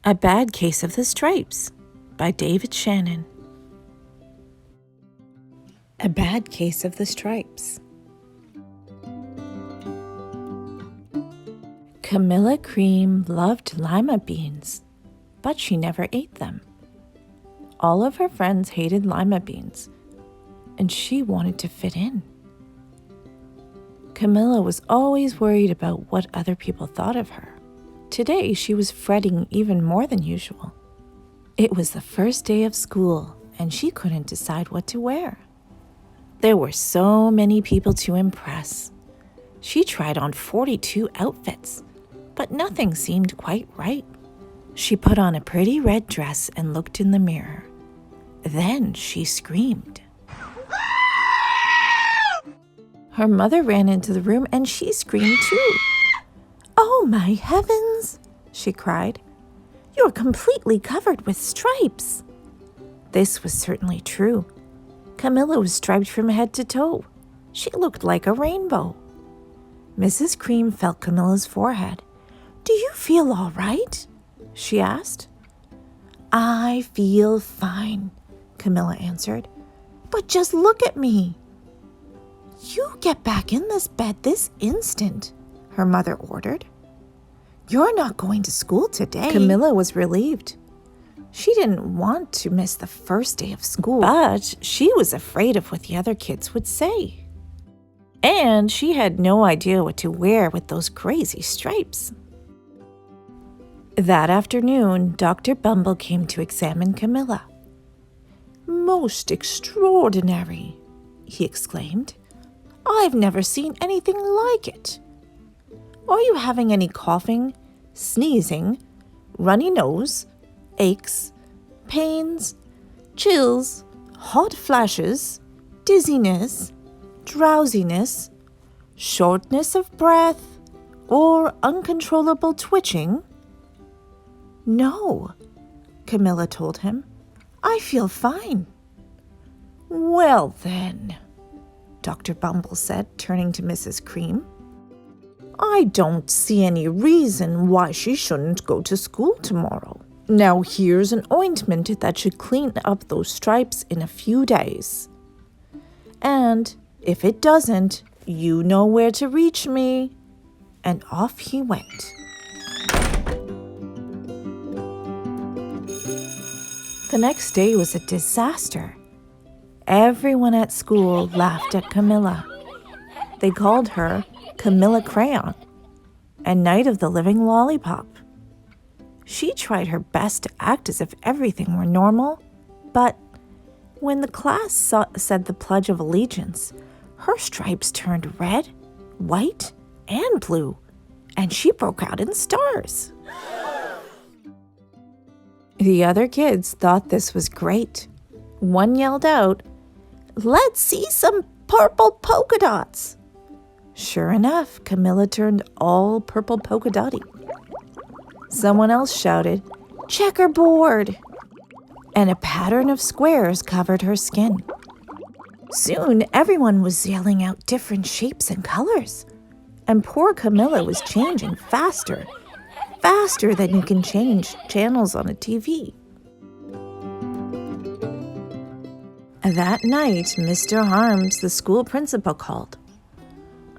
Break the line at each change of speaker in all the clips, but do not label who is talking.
A Bad Case of the Stripes by David Shannon. A Bad Case of the Stripes. Camila Cream loved lima beans, but she never ate them. All of her friends hated lima beans, and she wanted to fit in. Camila was always worried about what other people thought of her. Today, she was fretting even more than usual. It was the first day of school, and she couldn't decide what to wear. There were so many people to impress. She tried on 42 outfits, but nothing seemed quite right. She put on a pretty red dress and looked in the mirror. Then she screamed. Her mother ran into the room and she screamed too. "Oh, my heavens," she cried. "You're completely covered with stripes." This was certainly true. Camila was striped from head to toe. She looked like a rainbow. Mrs. Cream felt Camila's forehead. "Do you feel all right?" she asked. "I feel fine," Camila answered. "But just look at me." "You get back in this bed this instant," her mother ordered. "You're not going to school today." Camila was relieved. She didn't want to miss the first day of school, but she was afraid of what the other kids would say. And she had no idea what to wear with those crazy stripes. That afternoon, Dr. Bumble came to examine Camila. "Most extraordinary," he exclaimed. "I've never seen anything like it. Are you having any coughing, sneezing, runny nose, aches, pains, chills, hot flashes, dizziness, drowsiness, shortness of breath, or uncontrollable twitching?" "No," Camila told him. "I feel fine." "Well then," Dr. Bumble said, turning to Mrs. Cream, "I don't see any reason why she shouldn't go to school tomorrow. Now here's an ointment that should clean up those stripes in a few days. And if it doesn't, you know where to reach me." And off he went. The next day was a disaster. Everyone at school laughed at Camila. They called her Camila Crayon and Night of the Living Lollipop. She tried her best to act as if everything were normal, but when the class said the Pledge of Allegiance, her stripes turned red, white, and blue, and she broke out in stars. The other kids thought this was great. One yelled out, "Let's see some purple polka dots." Sure enough, Camila turned all purple polka dotty. Someone else shouted, "Checkerboard!" And a pattern of squares covered her skin. Soon, everyone was yelling out different shapes and colors. And poor Camila was changing faster than you can change channels on a TV. That night, Mr. Harms, the school principal, called.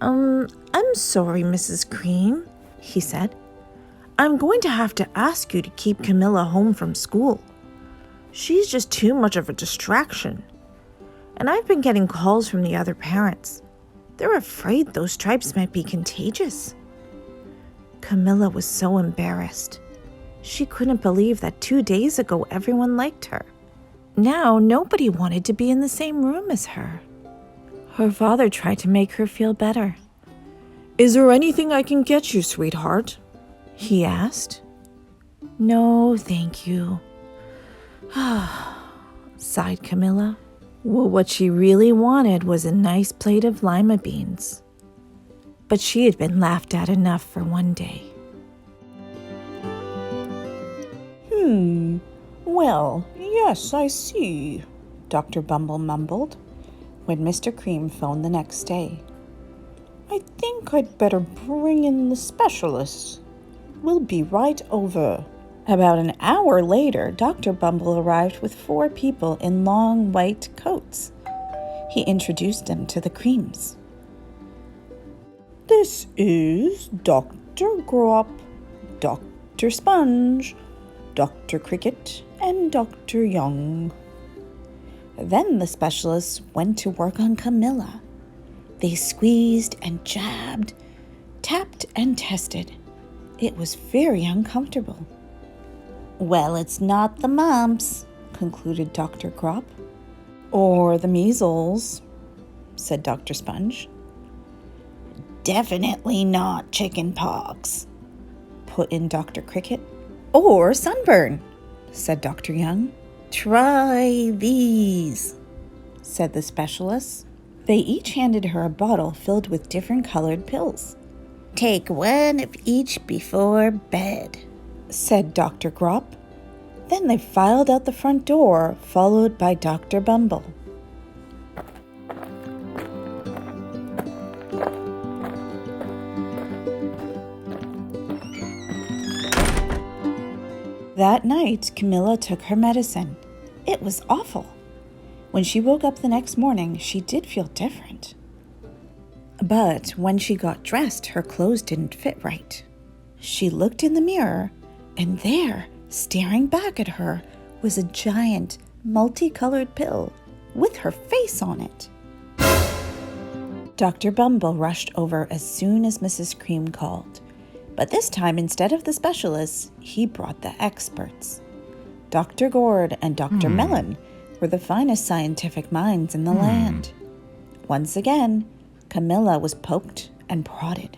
I'm sorry, Mrs. Cream," he said. "I'm going to have to ask you to keep Camila home from school. She's just too much of a distraction. And I've been getting calls from the other parents. They're afraid those stripes might be contagious." Camila was so embarrassed. She couldn't believe that 2 days ago everyone liked her. Now nobody wanted to be in the same room as her. Her father tried to make her feel better. "Is there anything I can get you, sweetheart?" he asked. "No, thank you," sighed Camila. Well, what she really wanted was a nice plate of lima beans. But she had been laughed at enough for one day.
Well, yes, I see," Dr. Bumble mumbled when Mr. Cream phoned the next day. "I think I'd better bring in the specialist. We'll be right over." About an hour later, Dr. Bumble arrived with 4 people in long white coats. He introduced them to the Creams. "This is Dr. Grop, Dr. Sponge, Dr. Cricket, and Dr. Young." Then the specialists went to work on Camila. They squeezed and jabbed, tapped and tested. It was very uncomfortable. "Well, it's not the mumps," concluded Dr. Grop. "Or the measles," said Dr. Sponge. "Definitely not chicken pox," put in Dr. Cricket. "Or sunburn," said Dr. Young. "Try these," said the specialists. They each handed her a bottle filled with different colored pills. "Take one of each before bed," said Dr. Grop. Then they filed out the front door, followed by Dr. Bumble. That night, Camila took her medicine. It was awful. When she woke up the next morning, she did feel different. But when she got dressed, her clothes didn't fit right. She looked in the mirror, and there, staring back at her, was a giant, multicolored pill with her face on it. Dr. Bumble rushed over as soon as Mrs. Cream called. But this time, instead of the specialists, he brought the experts. Dr. Gord and Dr. Mellon were the finest scientific minds in the land. Once again, Camila was poked and prodded,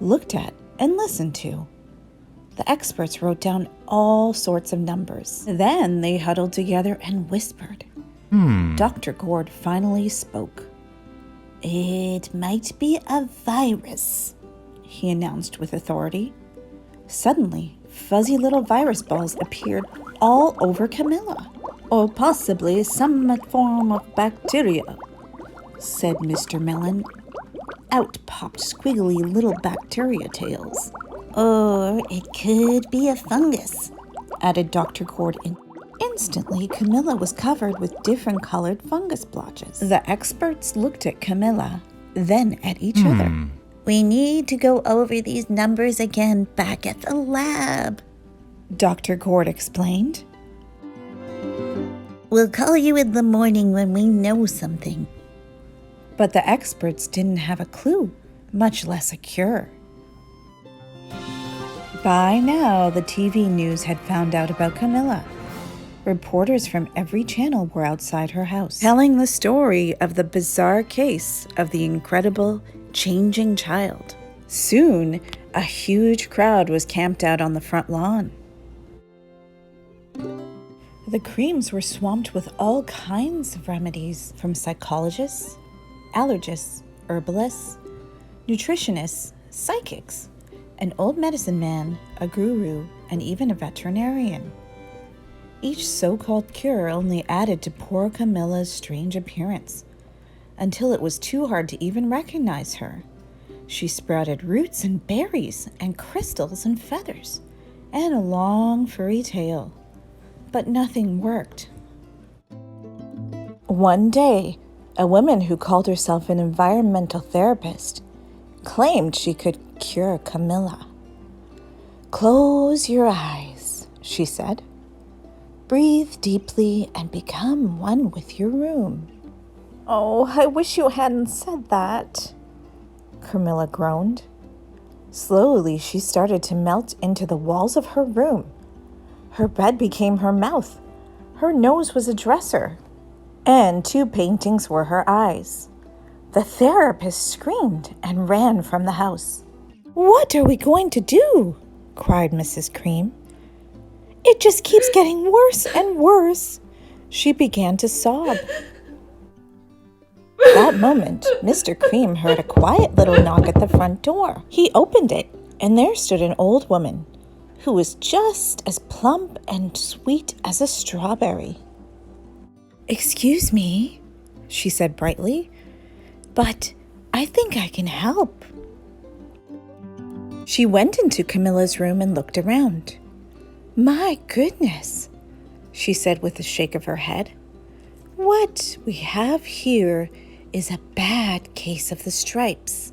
looked at and listened to. The experts wrote down all sorts of numbers. Then they huddled together and whispered. Dr. Gord finally spoke. "It might be a virus," he announced with authority. Suddenly, fuzzy little virus balls appeared all over Camila. "Or possibly some form of bacteria," said Mr. Mellon. Out popped squiggly little bacteria tails. "Or it could be a fungus," added Dr. Gord. Instantly, Camila was covered with different colored fungus blotches. The experts looked at Camila, then at each other. "We need to go over these numbers again back at the lab," Dr. Gord explained. "We'll call you in the morning when we know something." But the experts didn't have a clue, much less a cure. By now, the TV news had found out about Camila. Reporters from every channel were outside her house, telling the story of the bizarre case of the incredible changing child. Soon, a huge crowd was camped out on the front lawn. The Creams were swamped with all kinds of remedies, from psychologists, allergists, herbalists, nutritionists, psychics, an old medicine man, a guru, and even a veterinarian. Each so-called cure only added to poor Camila's strange appearance, until it was too hard to even recognize her. She sprouted roots and berries and crystals and feathers and a long furry tail, but nothing worked. One day, a woman who called herself an environmental therapist claimed she could cure Camila. "Close your eyes," she said. "Breathe deeply and become one with your room." "Oh, I wish you hadn't said that," Camila groaned. Slowly, she started to melt into the walls of her room. Her bed became her mouth. Her nose was a dresser. And 2 paintings were her eyes. The therapist screamed and ran from the house. "What are we going to do?" cried Mrs. Cream. "It just keeps getting worse and worse." She began to sob. That moment, Mr. Cream heard a quiet little knock at the front door. He opened it, and there stood an old woman who was just as plump and sweet as a strawberry. "Excuse me," she said brightly, "but I think I can help." She went into Camila's room and looked around. My goodness, she said with a shake of her head. What we have here is a bad case of the stripes.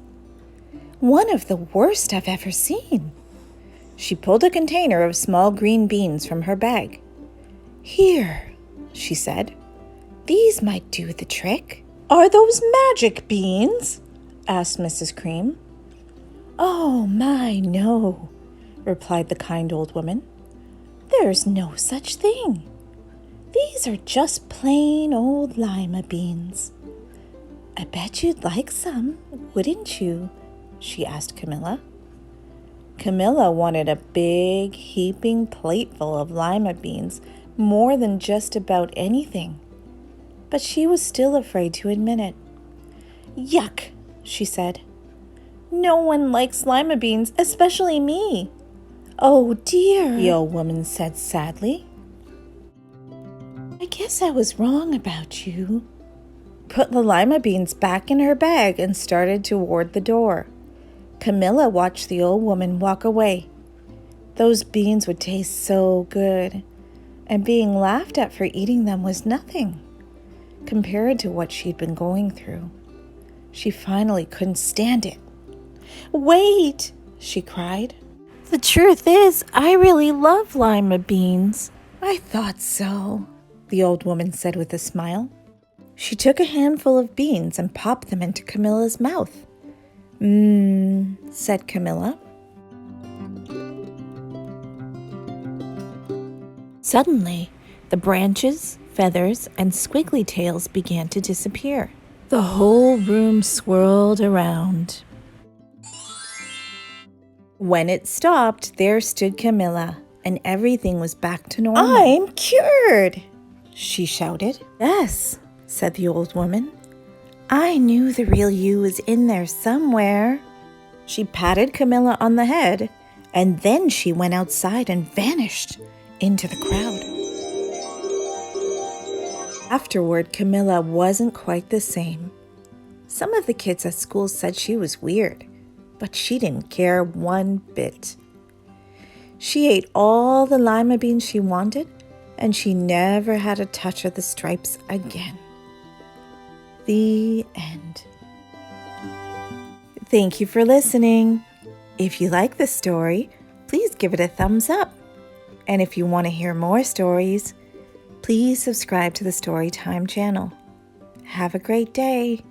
One of the worst I've ever seen. She pulled a container of small green beans from her bag. Here, she said. These might do the trick. Are those magic beans? Asked Mrs. Cream. Oh my, no, replied the kind old woman. There's no such thing. These are just plain old lima beans. I bet you'd like some, wouldn't you? She asked Camilla. Camilla wanted a big, heaping plateful of lima beans more than just about anything, but she was still afraid to admit it. Yuck, she said. No one likes lima beans, especially me. Oh dear, the old woman said sadly. I guess I was wrong about you. Put the lima beans back in her bag and started toward the door. Camilla watched the old woman walk away. Those beans would taste so good, and being laughed at for eating them was nothing compared to what she'd been going through. She finally couldn't stand it. Wait, she cried.
The truth is, I really love lima beans.
I thought so, the old woman said with a smile. She took a handful of beans and popped them into Camilla's mouth. Said Camilla.
Suddenly, the branches, feathers, and squiggly tails began to disappear. The whole room swirled around.
When it stopped, there stood Camilla, and everything was back to normal. I'm cured, she shouted. Yes, said the old woman. I knew the real you was in there somewhere. She patted Camilla on the head, and then she went outside and vanished into the crowd. Afterward, Camilla wasn't quite the same. Some of the kids at school said she was weird, but she didn't care one bit. She ate all the lima beans she wanted, and she never had a touch of the stripes again. The end. Thank you for listening. If you like this story, please give it a thumbs up. And if you want to hear more stories, please subscribe to the Storytime channel. Have a great day.